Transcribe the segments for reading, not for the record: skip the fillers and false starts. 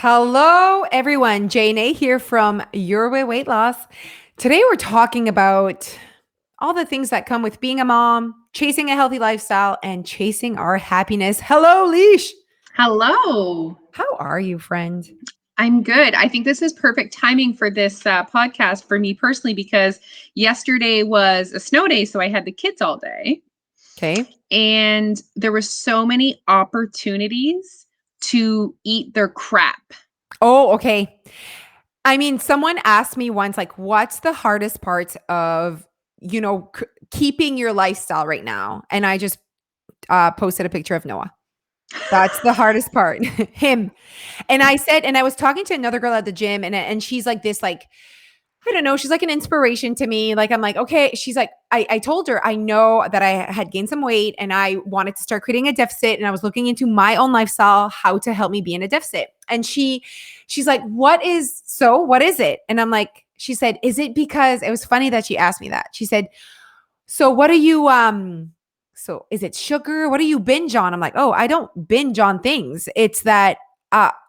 Hello, everyone. Jane here from Your Way Weight Loss. Today, we're talking about all the things that come with being a mom, chasing a healthy lifestyle, and chasing our happiness. Hello, Leash. Hello. How are you, friend? I'm good. I think this is perfect timing for this podcast for me personally because yesterday was a snow day, so I had the kids all day, Okay. and there were so many opportunities to eat their crap. Oh, okay. I mean, someone asked me once, like, what's the hardest part of, keeping your lifestyle right now? And I just posted a picture of Noah. That's the hardest part, him. And I said, and I was talking to another girl at the gym, and she's like this, like, I don't know, she's like an inspiration to me. Like, I'm like, okay. She's like, I told her I know that I had gained some weight and I wanted to start creating a deficit. And I was looking into my own lifestyle, how to help me be in a deficit. And she's like, what is it? And I'm like, she said, is it because it was funny that she asked me that? She said, so what are you so is it sugar? What do you binge on? I'm like, oh, I don't binge on things. It's that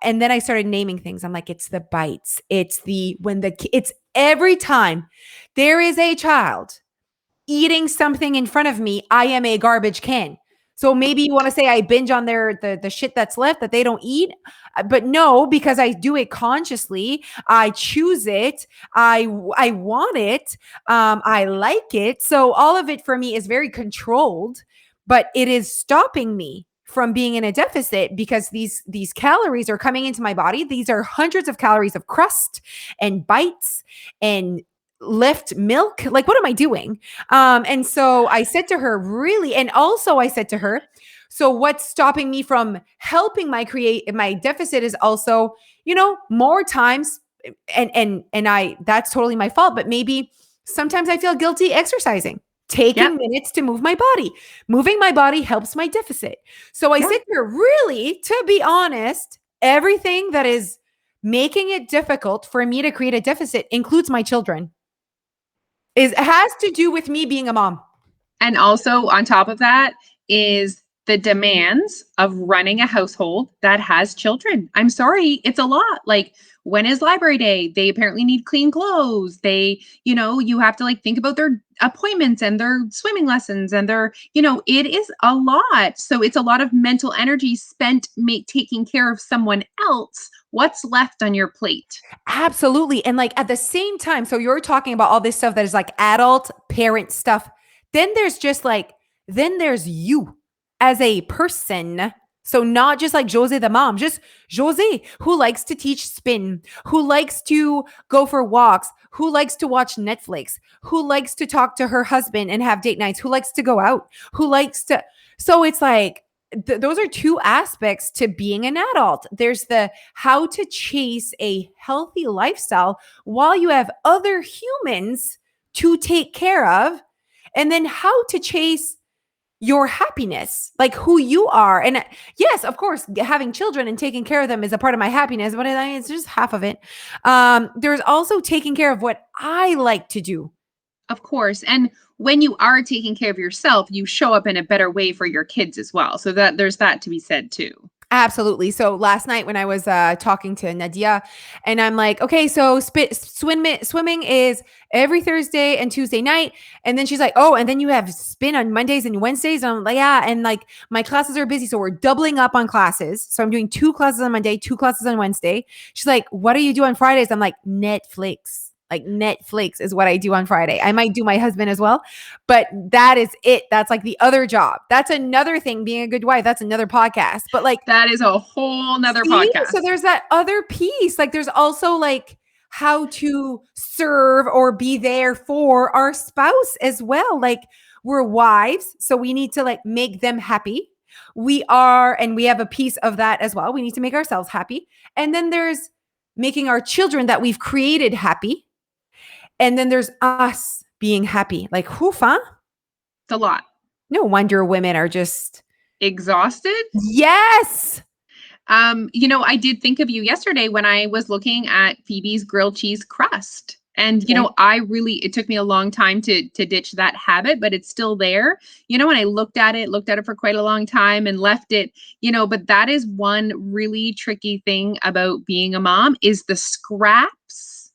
and then I started naming things. I'm like, it's the bites. It's it's every time there is a child eating something in front of me, I am a garbage can. So maybe you want to say I binge on the shit that's left that they don't eat, but no, because I do it consciously. I choose it. I want it. I like it. So all of it for me is very controlled, but it is stopping me from being in a deficit because these calories are coming into my body. These are hundreds of calories of crust and bites and left milk. Like, what am I doing? And so I said to her, really, and also I said to her, so what's stopping me from helping my deficit is also, more times, and I that's totally my fault, but maybe sometimes I feel guilty exercising. Yep. Taking minutes to move my body. Moving my body helps my deficit. So I Yep. said to her, really, to be honest, everything that is making it difficult for me to create a deficit includes my children. Has to do with me being a mom. And also on top of that is the demands of running a household that has children. I'm sorry, it's a lot. Like, when is library day? They apparently need clean clothes. You have to like think about their appointments and their swimming lessons and it is a lot. So it's a lot of mental energy spent taking care of someone else. What's left on your plate? Absolutely. And like at the same time, so you're talking about all this stuff that is like adult parent stuff. Then there's you as a person. So not just like Jose the mom, just Jose who likes to teach spin, who likes to go for walks, who likes to watch Netflix, who likes to talk to her husband and have date nights, who likes to go out, who likes to. So it's like those are two aspects to being an adult. There's the how to chase a healthy lifestyle while you have other humans to take care of, and then how to chase your happiness, like who you are. And yes, of course, having children and taking care of them is a part of my happiness, but it's just half of it. There's also taking care of what I like to do. Of course. And when you are taking care of yourself, you show up in a better way for your kids as well. So that there's that to be said too. Absolutely. So last night when I was talking to Nadia, and I'm like, okay, so swimming is every Thursday and Tuesday night, and then she's like, oh, and then you have spin on Mondays and Wednesdays. And I'm like, yeah, and like my classes are busy, so we're doubling up on classes. So I'm doing 2 classes on Monday, 2 classes on Wednesday. She's like, what do you do on Fridays? I'm like, Netflix. Like Netflix is what I do on Friday. I might do my husband as well, but that is it. That's like the other job. That's another thing. Being a good wife, that's another podcast. But like, That is a whole nother see, so podcast. there's that other piece. Like, there's also like how to serve or be there for our spouse as well. Like, we're wives, so we need to like make them happy. And we have a piece of that as well. We need to make ourselves happy. And then there's making our children that we've created happy. And then there's us being happy. Like, whoof, huh? It's a lot. No wonder women are just, Exhausted? yes. I did think of you yesterday when I was looking at Phoebe's grilled cheese crust. And, Okay. it took me a long time to ditch that habit, but it's still there. And I looked at it for quite a long time and left it, but that is one really tricky thing about being a mom is the scraps.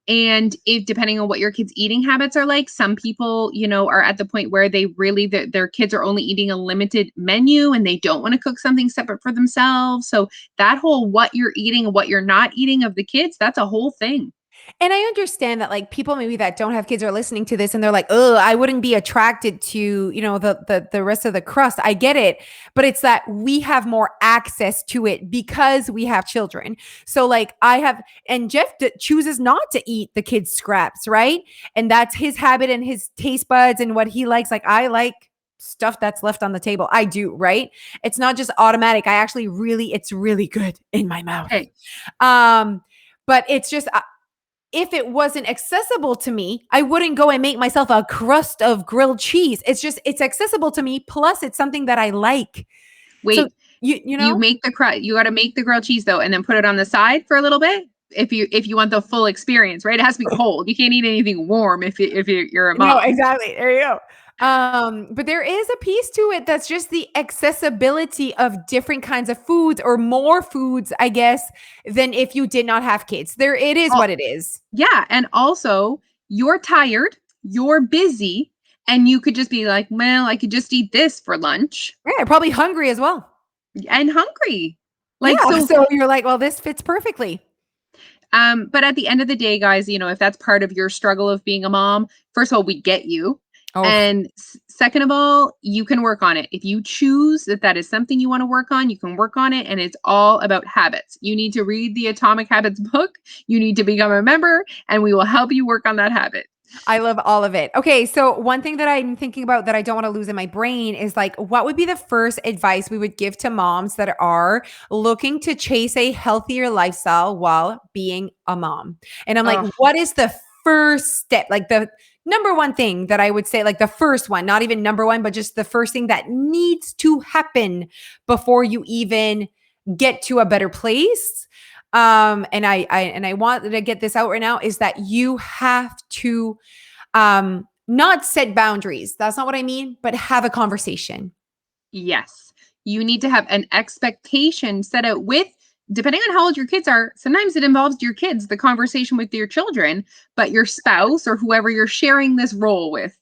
And if depending on what your kids' eating habits are like, some people, are at the point where they really their kids are only eating a limited menu and they don't want to cook something separate for themselves. So that whole what you're eating and what you're not eating of the kids, that's a whole thing. And I understand that like people maybe that don't have kids are listening to this and they're like, "Oh, I wouldn't be attracted to, the rest of the crust." I get it, but it's that we have more access to it because we have children. So like I have and Jeff chooses not to eat the kids scraps, right? And that's his habit and his taste buds and what he likes. Like I like stuff that's left on the table. I do, right? It's not just automatic. I actually really it's really good in my mouth. Okay. But it's just if it wasn't accessible to me, I wouldn't go and make myself a crust of grilled cheese. It's just it's accessible to me. Plus, it's something that I like. So Wait, you you know, make the you got to make the grilled cheese though, and then put it on the side for a little bit. If you want the full experience, right? It has to be cold. You can't eat anything warm if you're a no, mom. exactly. There you go. But there is a piece to it that's just the accessibility of different kinds of foods or more foods, I guess, than if you did not have kids. There, it is Oh, what it is. yeah, and also you're tired, you're busy, and you could just be like, "Well, I could just eat this for lunch," Yeah, probably hungry as well. and hungry. Yeah. Like so So you're like, well, this fits perfectly. But at the end of the day, guys, if that's part of your struggle of being a mom, first of all, we get you. Oh, And second of all, you can work on it. If you choose that that is something you want to work on, you can work on it. And it's all about habits. You need to read the Atomic Habits book. You need to become a member, and we will help you work on that habit. I love all of it. Okay, so one thing that I'm thinking about that I don't want to lose in my brain is like, what would be the first advice we would give to moms that are looking to chase a healthier lifestyle while being a mom? And I'm like, Oh, what is the first step? Like the number one thing that I would say, like the first one, not even number one, but just the first thing that needs to happen before you even get to a better place. And I want to get this out right now is that you have to not set boundaries. That's not what I mean, but have a conversation. yes. You need to have an expectation set out with, depending on how old your kids are, sometimes it involves your kids, the conversation with your children, but your spouse or whoever you're sharing this role with.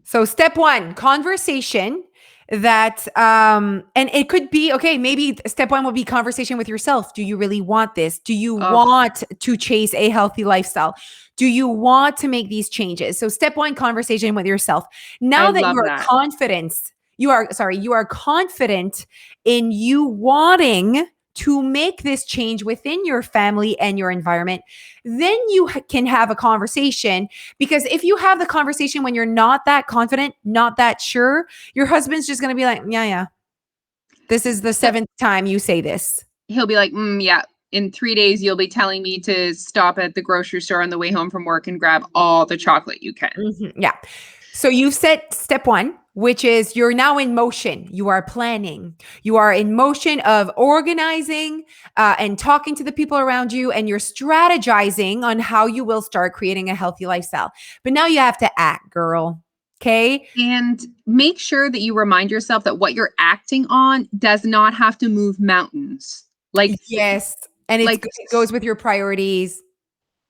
So step one, conversation that and it could be okay, maybe step one would be conversation with yourself. Do you really want this? Do you Oh, want to chase a healthy lifestyle? Do you want to make these changes? So step one, conversation with yourself. I Now that love that. you are confident in you wanting to make this change within your family and your environment, then you can have a conversation. Because if you have the conversation when you're not that confident, not that sure, your husband's just going to be like, yeah, yeah, this is the So seventh time you say this. he'll be like, yeah, in 3 days, you'll be telling me to stop at the grocery store on the way home from work and grab all the chocolate you can. Yeah. So you've set step one, which is you're now in motion. You are planning. You are in motion of organizing and talking to the people around you, and you're strategizing on how you will start creating a healthy lifestyle. But now you have to act, girl. Okay. And make sure that you remind yourself that what you're acting on does not have to move mountains. Yes. And Like it goes with your priorities,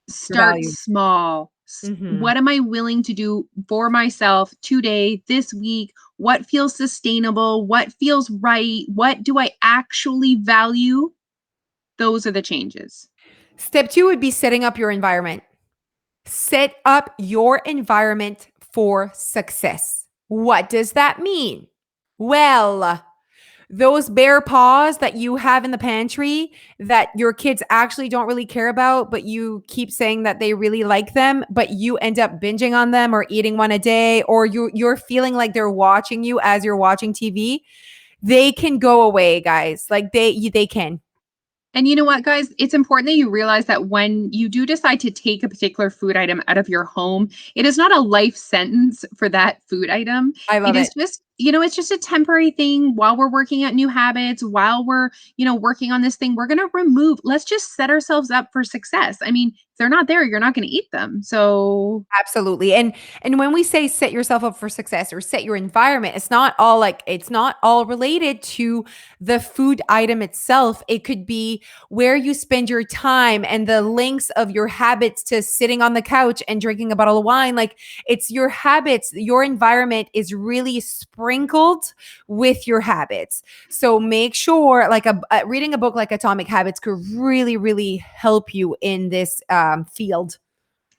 your start values. small. Mhm. What am I willing to do for myself today, this week? What feels sustainable? What feels right? What do I actually value? Those are the changes. Step two would be setting up your environment. Set up your environment for success. What does that mean? Well, those bare paws that you have in the pantry that your kids actually don't really care about, but you keep saying that they really like them, but you end up binging on them or eating one a day, or you're feeling like they're watching you as you're watching TV. They can go away, guys. Like they can. And you know what, guys? It's important that you realize that when you do decide to take a particular food item out of your home, it is not a life sentence for that food item. I It love is it. just it's just a temporary thing while we're working at new habits, while we're, working on this thing. We're going to let's just set ourselves up for success. I mean, if they're not there, you're not going to eat them. So, Absolutely. And when we say set yourself up for success or set your environment, it's not all related to the food item itself. It could be where you spend your time and the links of your habits to sitting on the couch and drinking a bottle of wine. Like it's your habits, your environment is really sprinkled with your habits. So make sure reading a book like Atomic Habits could really, really help you in this field.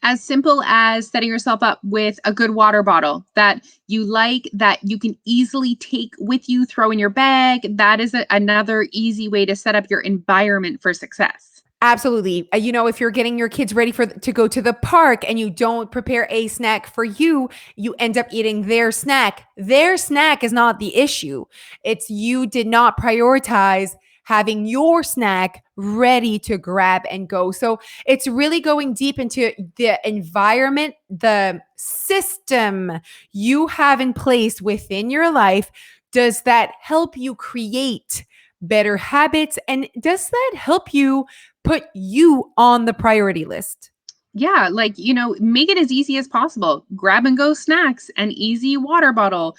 as simple as setting yourself up with a good water bottle that you like, that you can easily take with you, throw in your bag. That is another easy way to set up your environment for success. Absolutely. If you're getting your kids ready to go to the park and you don't prepare a snack for you, you end up eating their snack. Their snack is not the issue. It's you did not prioritize having your snack ready to grab and go. So it's really going deep into the environment, the system you have in place within your life. Does that help you create better habits? And does that help you put you on the priority list? Yeah, make it as easy as possible. Grab and go snacks, an easy water bottle.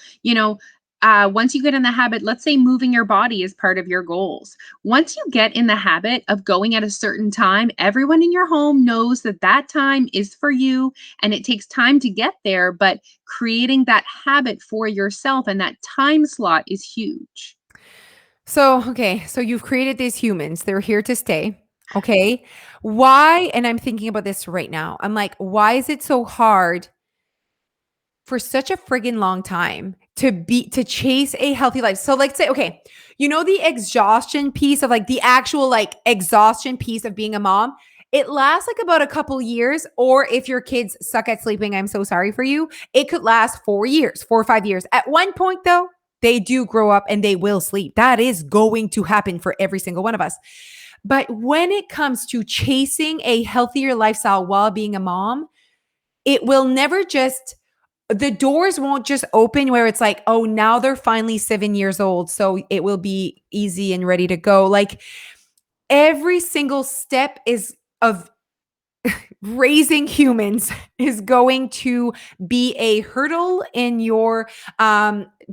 Once you get in the habit, let's say moving your body is part of your goals. Once you get in the habit of going at a certain time, everyone in your home knows that that time is for you and it takes time to get there, but creating that habit for yourself and that time slot is huge. So you've created these humans. They're here to stay. Okay. Why? And I'm thinking about this right now. I'm like, why is it so hard for such a friggin' long time to chase a healthy life? So like say, okay, the exhaustion piece of like the actual like exhaustion piece of being a mom, it lasts like about a couple years. Or if your kids suck at sleeping, I'm so sorry for you. It could last 4 years, 4 or 5 years. At one point though, they do grow up and they will sleep. That is going to happen for every single one of us. But when it comes to chasing a healthier lifestyle while being a mom, it will never just, the doors won't just open where it's like, oh, now they're finally 7 years old. So it will be easy and ready to go. Like every single step of raising humans is going to be a hurdle in your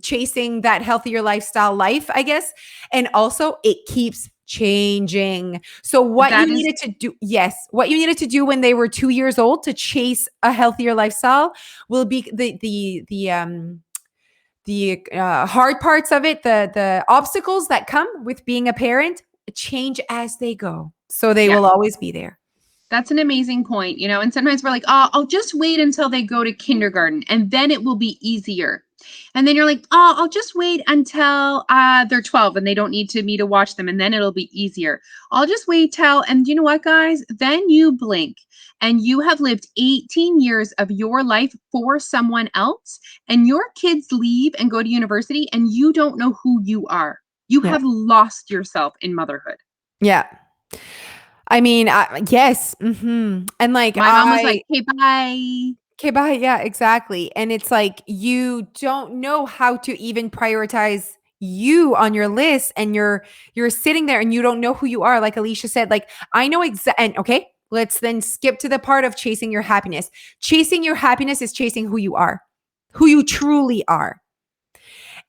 chasing that healthier lifestyle life, I guess. And also it keeps changing. So what That you is needed to do, yes, what you needed to do when they were 2 years old to chase a healthier lifestyle will be the hard parts of it, the obstacles that come with being a parent change as they go. So they yeah. will always be there. That's an amazing point, and sometimes we're like, "Oh, I'll just wait until they go to kindergarten and then it will be easier." And then you're like, "Oh, I'll just wait until they're 12 and they don't need me to watch them and then it'll be easier." I'll just wait till, and you know what, guys? Then you blink and you have lived 18 years of your life for someone else, and your kids leave and go to university and you don't know who you are. You Yeah. have lost yourself in motherhood. Yeah. I mean, yes. And like, My mom was like, "Hey, bye." okay, bye. Yeah, exactly. And it's like, you don't know how to even prioritize you on your list, and you're sitting there and you don't know who you are. Like Alicia said, like, I know and okay, let's then skip to the part of chasing your happiness. Chasing your happiness is chasing who you are, who you truly are.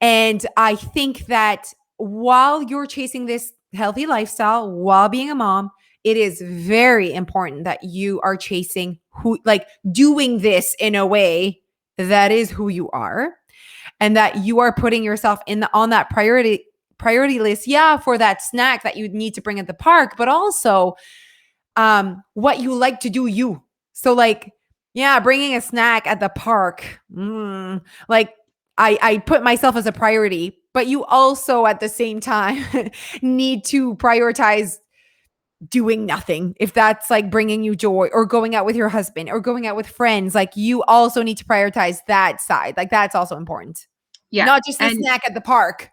And I think that while you're chasing this healthy lifestyle while being a mom, it is very important that you are chasing like doing this in a way that is who you are, and that you are putting yourself on that priority list. Yeah, for that snack that you need to bring at the park, but also what you like to do you. So like, yeah, bringing a snack at the park, like I put myself as a priority, but you also at the same time need to prioritize doing nothing. If that's like bringing you joy, or going out with your husband, or going out with friends, like you also need to prioritize that side. Like that's also important. Yeah. Not just the And snack at the park.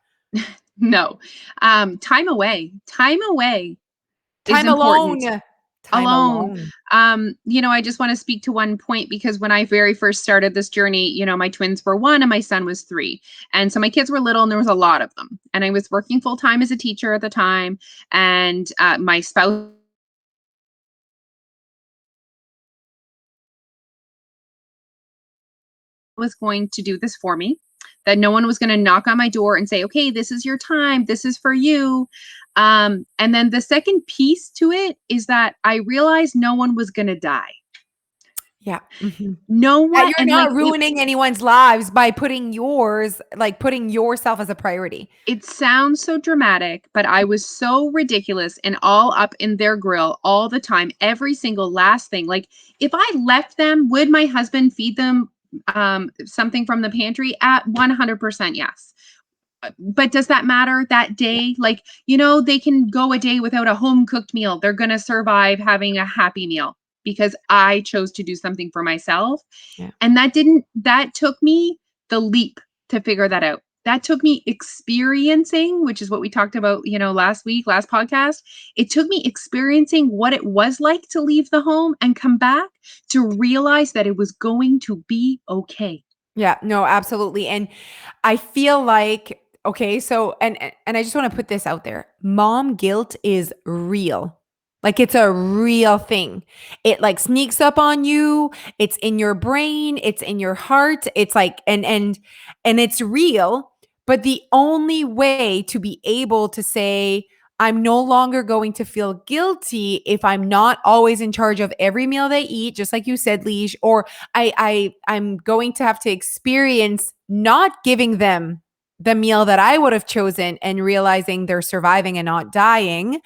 no, time away is Time important. alone. Time alone. alone. I just want to speak to one point because when I very first started this journey, my twins were 1 and my son was 3. And so my kids were little and there was a lot of them. And I was working full time as a teacher at the time. And my spouse was going to do this for me, that no one was going to knock on my door and say, okay, this is your time, this is for you. And then the second piece to it is that I realized no one was going to die. Yeah. Mhm. No That one, you're and like not ruining anyone's lives by putting yours like, putting yourself as a priority. it sounds so dramatic, but I was so ridiculous and all up in their grill all the time, every single last thing. Like, if I left them, would my husband feed them something from the pantry? At 100% yes. But does that matter that day? Like, they can go a day without a home cooked meal. They're going to survive having a happy meal because I chose to do something for myself. Yeah. And that took me the leap to figure that out. That took me experiencing, which is what we talked about, last week, last podcast. It took me experiencing what it was like to leave the home and come back to realize that it was going to be okay. Yeah, no, absolutely. And I feel like, okay, so and I just want to put this out there. Mom guilt is real. Like, it's a real thing. It like sneaks up on you. It's in your brain, it's in your heart. It's like and it's real, but the only way to be able to say I'm no longer going to feel guilty if I'm not always in charge of every meal they eat, just like you said, Leash, or I'm going to have to experience not giving them the meal that I would have chosen and realizing they're surviving and not dying.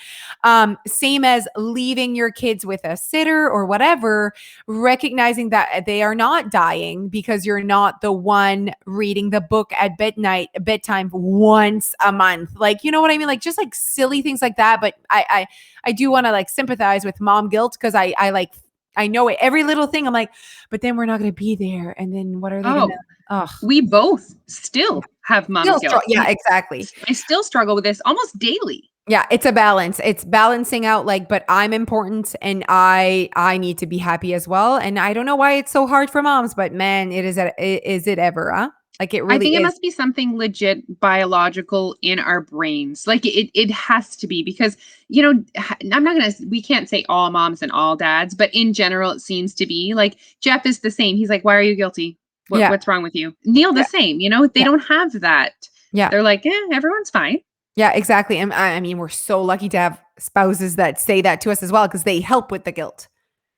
Same as leaving your kids with a sitter or whatever, recognizing that they are not dying because you're not the one reading the book at bedtime once a month. Like, you know what I mean? Like, just like silly things like that. But I do want to like sympathize with mom guilt because I know it. Every little thing I'm like, but then we're not going to be there. And then what are they going to, Oh, oh, we both still have mom guilt. yeah, exactly. I still struggle with this almost daily. Yeah, it's a balance. It's balancing out like, but I'm important and I need to be happy as well. And I don't know why it's so hard for moms, but man, is it ever, huh? Like, it I really think it is. must be something legit biological in our brains. Like it has to be because, I'm not going to, we can't say all moms and all dads, but in general, it seems to be like Jeff is the same. He's like, why are you guilty? Yeah. What's wrong with you? Neil, the Yeah. same, they Yeah. don't have that. Yeah. They're like, everyone's fine. Yeah, exactly. And I mean, we're so lucky to have spouses that say that to us as well because they help with the guilt.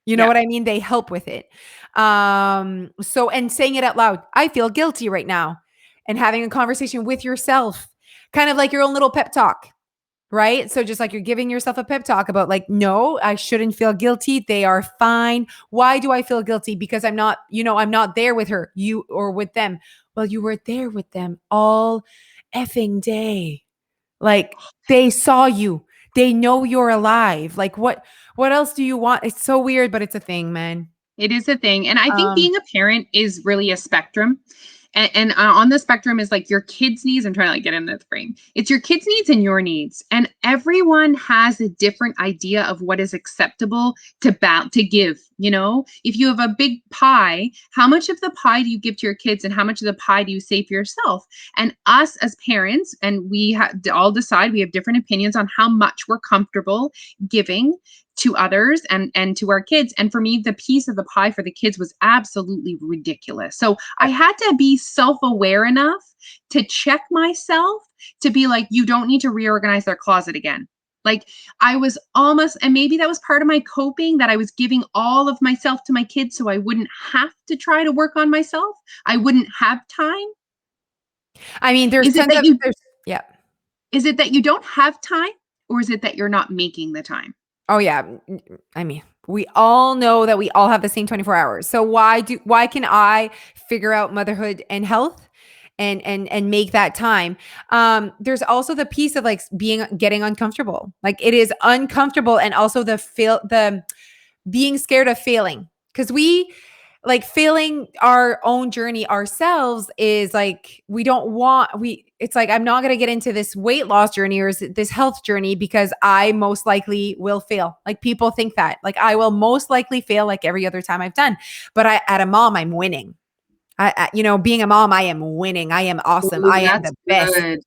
You know Yeah. what I mean? They help with it. So and saying it out loud, I feel guilty right now. And having a conversation with yourself, kind of like your own little pep talk, right? So just like you're giving yourself a pep talk about like, no, I shouldn't feel guilty. They are fine. Why do I feel guilty? Because I'm not there with her, you or with them. Well, you were there with them all effing day. Like, they saw you. They know you're alive. Like, what else do you want? It's so weird, but it's a thing, man. It is a thing. And I think Um, being a parent is really a spectrum. And on the spectrum is like your kids' needs. I'm trying to like get in the frame. It's your kids' needs and your needs. And everyone has a different idea of what is acceptable to give. If you have a big pie, how much of the pie do you give to your kids and how much of the pie do you save for yourself? And us as parents, and we all decide we have different opinions on how much we're comfortable giving to others and to our kids. And for me, the piece of the pie for the kids was absolutely ridiculous. So I had to be self-aware enough to check myself to be like, you don't need to reorganize their closet again. Like, I was almost, and maybe that was part of my coping, that I was giving all of myself to my kids so I wouldn't have to try to work on myself. I wouldn't have time. I mean, there's Is it tons that of you there's yeah. is it that you don't have time, or is it that you're not making the time? Oh yeah. I mean, we all know that we all have the same 24 hours. So why can I figure out motherhood and health and make that time? There's also the piece of like getting uncomfortable. Like, it is uncomfortable, and also the being scared of failing. Because like failing our own journey ourselves is like it's like I'm not going to get into this weight loss journey or this health journey because I most likely will fail. Like people think that like I will most likely fail like every other time I've done. But at a mom I'm winning. Being a mom I am winning. I am awesome. Ooh, I am that's the best. good.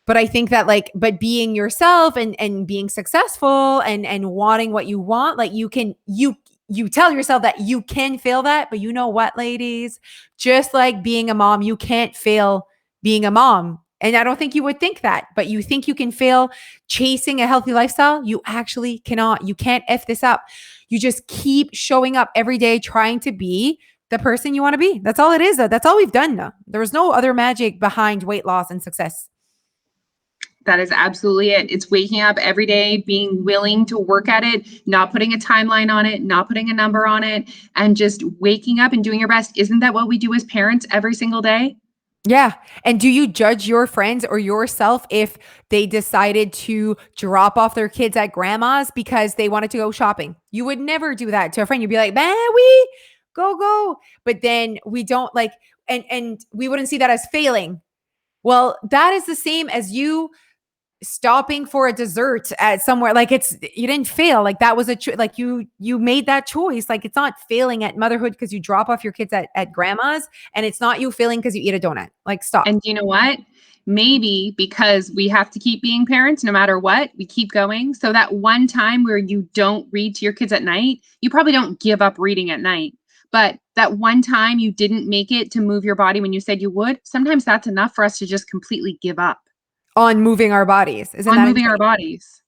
But I think that but being yourself and being successful and wanting what you want, like you tell yourself that you can fail that, but you know what, ladies? Just like being a mom, you can't fail being a mom. And I don't think you would think that, but you think you can fail chasing a healthy lifestyle. You actually cannot. You can't F this up. You just keep showing up every day trying to be the person you want to be. That's all it is. That's all we've done. There was no other magic behind weight loss and success. That is absolutely it. It's waking up every day, being willing to work at it, not putting a timeline on it, not putting a number on it, and just waking up and doing your best. Isn't that what we do as parents every single day? Yeah. And do you judge your friends or yourself if they decided to drop off their kids at grandma's because they wanted to go shopping? You would never do that to a friend. You'd be like, man, we go. But then we don't like, and we wouldn't see that as failing. Well, that is the same as you stopping for a dessert at somewhere. Like you didn't fail. Like that was like you made that choice. Like it's not failing at motherhood because you drop off your kids at grandma's, and it's not you failing because you eat a donut. Like stop. And you know what? Maybe because we have to keep being parents no matter what, we keep going. So that one time where you don't read to your kids at night, you probably don't give up reading at night. But that one time you didn't make it to move your body when you said you would, sometimes that's enough for us to just completely give up On moving our bodies. Isn't on that moving insane? our bodies.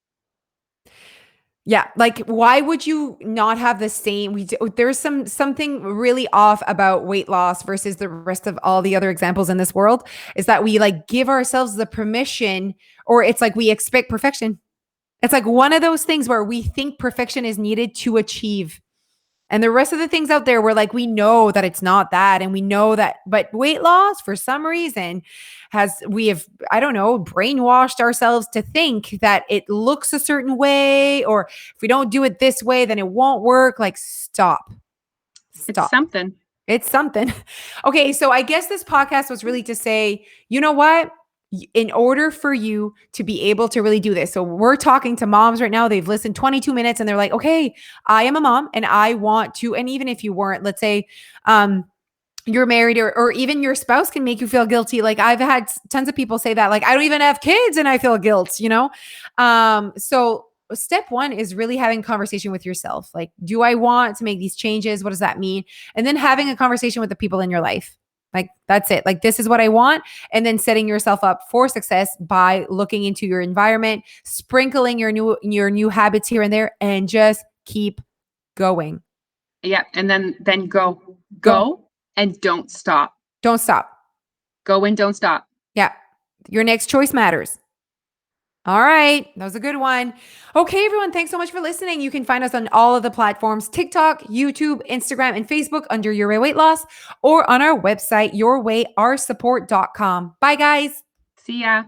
Yeah, like why would you not have the same there's something really off about weight loss versus the rest of all the other examples in this world is that we like give ourselves the permission, or it's like we expect perfection. It's like one of those things where we think perfection is needed to achieve. And the rest of the things out there, we're like, we know that it's not that. And we know that, but weight loss for some reason we have, I don't know, brainwashed ourselves to think that it looks a certain way, or if we don't do it this way, then it won't work. Like, stop. It's something. It's something. Okay. So I guess this podcast was really to say, you know what? In order for you to be able to really do this. So we're talking to moms right now. They've listened 22 minutes and they're like, okay, I am a mom and I want to, and even if you weren't, let's say, you're married or even your spouse can make you feel guilty. Like I've had tons of people say that, like, I don't even have kids and I feel guilt, So step one is really having a conversation with yourself. Like, do I want to make these changes? What does that mean? And then having a conversation with the people in your life. Like, that's it. Like, this is what I want. And then setting yourself up for success by looking into your environment, sprinkling your new habits here and there, and just keep going. Yeah. And then go and don't stop. Don't stop. Go and don't stop. Yeah. Your next choice matters. All right. That was a good one. Okay, everyone. Thanks so much for listening. You can find us on all of the platforms, TikTok, YouTube, Instagram, and Facebook under Your Way Weight Loss, or on our website, yourwayoursupport.com. Bye, guys. See ya.